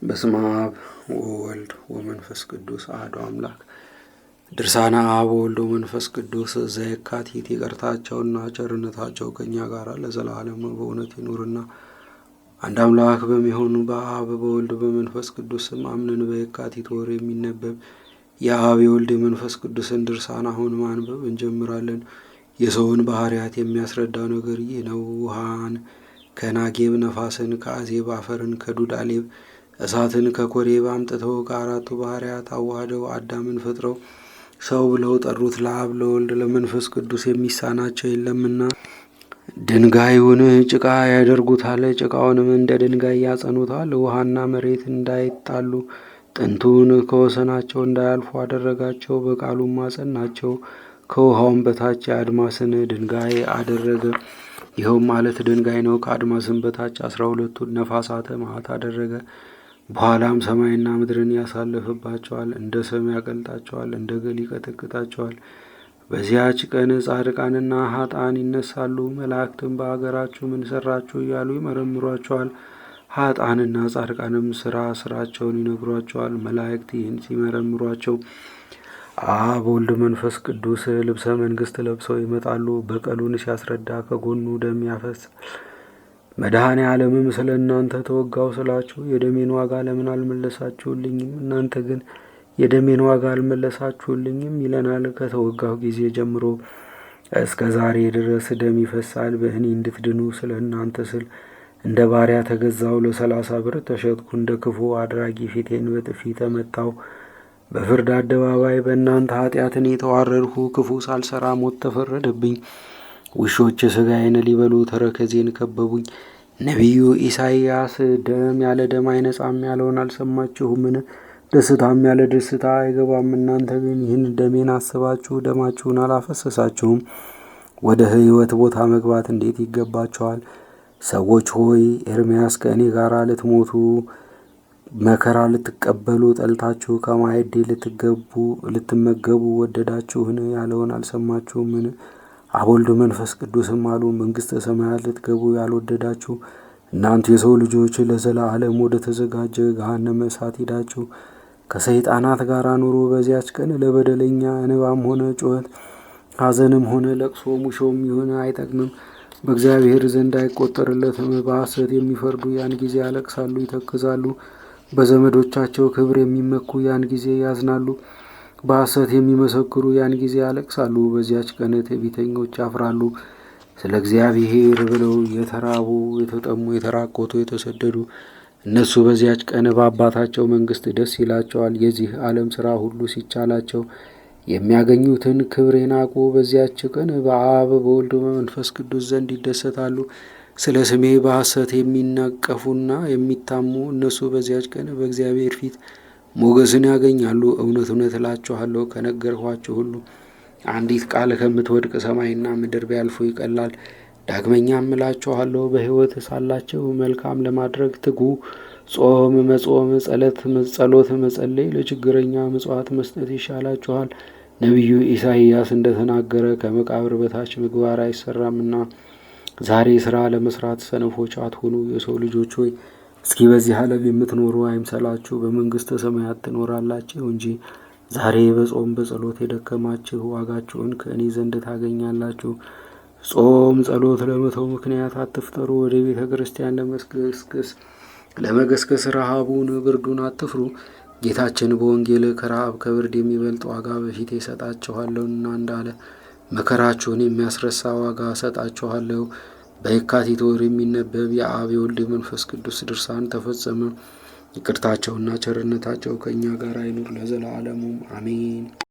በስመ አብ ወወልድ ወመንፈስ ቅዱስ አሐዱ አምላክ። ድርሳነ አብ ወወልድ ወመንፈስ ቅዱስ ዘየካቲት። ይቅርታቸውና ቸርነታቸው ከእኛ ጋር ለዘላለም በእውነት ይኑርና አንድ አምላክ በሚሆኑ በአብ በወልድ በመንፈስ ቅዱስ ስም አምነን በየካቲት ወር የሚነበብ የአብ የወልድ የመንፈስ ቅዱስን ድርሳን አሁን ማንበብ እንጀምራለን። የሰውን ባህሪያት የሚያስረዳው ነገር ይህ ነው። ውሃን ከናጌብ፣ ነፋስን ከአዜብ፣ አፈርን ከዱዳሌብ፣ እሳትን ከኮሬብ አምጥተው ከአራቱ ባህሪያት አዋህደው አዳምን ፈጥረው ሰው ብለው ጠሩት። ለአብ ለወልድ ለመንፈስ ቅዱስ የሚሳናቸው የለምና ድንጋዩን ጭቃ ያደርጉታል፣ ጭቃውንም እንደ ድንጋይ ያጸኑታል። ውሃና መሬት እንዳይጣሉ ጥንቱን ከወሰናቸው እንዳያልፉ አደረጋቸው። በቃሉም አጸናቸው። ከውሃውም በታች የአድማስን ድንጋይ አደረገ። ይኸውም ማለት ድንጋይ ነው። ከአድማስም በታች 12ቱን ነፋሳተ መዓት አደረገ። በኋላም ሰማይና ምድርን ያሳልፍባቸዋል፣ እንደ ሰም ያቀልጣቸዋል፣ እንደ ገል ይቀጠቅጣቸዋል። በዚያች ቀን ጻድቃንና ኃጥአን ይነሳሉ። መላእክትም በአገራችሁ ምን ሰራችሁ እያሉ ይመረምሯቸዋል። ኃጥአንና ጻድቃንም ስራቸውን ይነግሯቸዋል። መላእክት ይህን ሲመረምሯቸው አብ ወልድ መንፈስ ቅዱስ ልብሰ መንግስት ለብሰው ይመጣሉ። በቀሉን ሲያስረዳ ከጎኑ ደም ያፈሳል። መድኃኔ ዓለምም ስለ እናንተ ተወጋው ስላችሁ የደሜን ዋጋ ለምን አልመለሳችሁልኝም? እናንተ ግን የደሜን ዋጋ አልመለሳችሁልኝም ይለናል። ከተወጋው ጊዜ ጀምሮ እስከ ዛሬ ድረስ ደም ይፈሳል። በእኔ እንድትድኑ ስለ እናንተ ስል እንደ ባሪያ ተገዛው። ለ30 ብር ተሸጥኩ። እንደ ክፉ አድራጊ ፊቴን በጥፊ ተመታው። በፍርድ አደባባይ በእናንተ ኃጢአትን የተዋረድሁ ክፉ ሳልሰራ ሞት ተፈረደብኝ። ውሾች ሥጋዬን ሊበሉ ተረከዜን ከበቡኝ። ነቢዩ ኢሳይያስ ደም ያለ ደም አይነጻም ያለውን አልሰማችሁምን? ደስታም ያለ ደስታ አይገባም። እናንተ ግን ይህን ደሜን አስባችሁ ደማችሁን አላፈሰሳችሁም። ወደ ሕይወት ቦታ መግባት እንዴት ይገባችኋል? ሰዎች ሆይ ኤርምያስ ከእኔ ጋር ልትሞቱ መከራ ልትቀበሉ ጠልታችሁ ከማዕዴ ልትመገቡ ወደዳችሁን ያለውን አልሰማችሁምን? አብ ወልድ መንፈስ ቅዱስም አሉ፣ መንግሥተ ሰማያት ልትገቡ ያልወደዳችሁ እናንተ የሰው ልጆች ለዘላለም ወደ ተዘጋጀ ገሃነመ እሳት ሄዳችሁ ከሰይጣናት ጋር ኑሩ። በዚያች ቀን ለበደለኛ እንባም ሆነ ጩኸት፣ ሐዘንም ሆነ ለቅሶ፣ ሙሾም ይሆን አይጠቅምም፣ በእግዚአብሔር ዘንድ አይቆጠርለትም። በሐሰት የሚፈርዱ ያን ጊዜ ያለቅሳሉ፣ ይተክዛሉ። በዘመዶቻቸው ክብር የሚመኩ ያን ጊዜ ያዝናሉ። በሐሰት የሚመሰክሩ ያን ጊዜ ያለቅሳሉ። በዚያች ቀን ትዕቢተኞች ያፍራሉ። ስለ እግዚአብሔር ብለው የተራቡ፣ የተጠሙ፣ የተራቆቱ፣ የተሰደዱ እነሱ በዚያች ቀን በአባታቸው መንግሥት ደስ ይላቸዋል። የዚህ ዓለም ሥራ ሁሉ ሲቻላቸው የሚያገኙትን ክብር የናቁ በዚያች ቀን በአብ በወልድ በመንፈስ ቅዱስ ዘንድ ይደሰታሉ። ስለ ስሜ በሐሰት የሚነቀፉና የሚታሙ እነሱ በዚያች ቀን በእግዚአብሔር ፊት ሞገስን ያገኛሉ። እውነት እውነት እላችኋለሁ ከነገርኋችሁ ሁሉ አንዲት ቃል ከምትወድቅ ሰማይና ምድር ቢያልፉ ይቀላል። ዳግመኛም እላችኋለሁ በሕይወት ሳላችሁ መልካም ለማድረግ ትጉ። ጾም መጾም፣ ጸሎት መጸለይ፣ ለችግረኛ ምጽዋት መስጠት ይሻላችኋል። ነቢዩ ኢሳይያስ እንደተናገረ ከመቃብር በታች ምግባር አይሰራምና ዛሬ ሥራ ለመስራት ሰነፎች አትሁኑ። የሰው ልጆች ሆይ እስኪ በዚህ ዓለም የምትኖሩ አይምሰላችሁ፣ በመንግሥተ ሰማያት ትኖራላችሁ እንጂ። ዛሬ በጾም በጸሎት የደከማችሁ ዋጋችሁን ከእኔ ዘንድ ታገኛላችሁ። ጾም ጸሎት ለመተው ምክንያት አትፍጠሩ። ወደ ቤተ ክርስቲያን ለመገስገስ ረሃቡን ብርዱን አትፍሩ። ጌታችን በወንጌል ከረሃብ ከብርድ የሚበልጥ ዋጋ በፊቴ እሰጣችኋለሁና እንዳለ መከራችሁን የሚያስረሳ ዋጋ እሰጣችኋለሁ። በየካቲት ወር የሚነበብ የአብ የወልድ የመንፈስ ቅዱስ ድርሳን ተፈጸመ። ይቅርታቸውና ቸርነታቸው ከእኛ ጋር አይኑር ለዘላለሙ አሜን።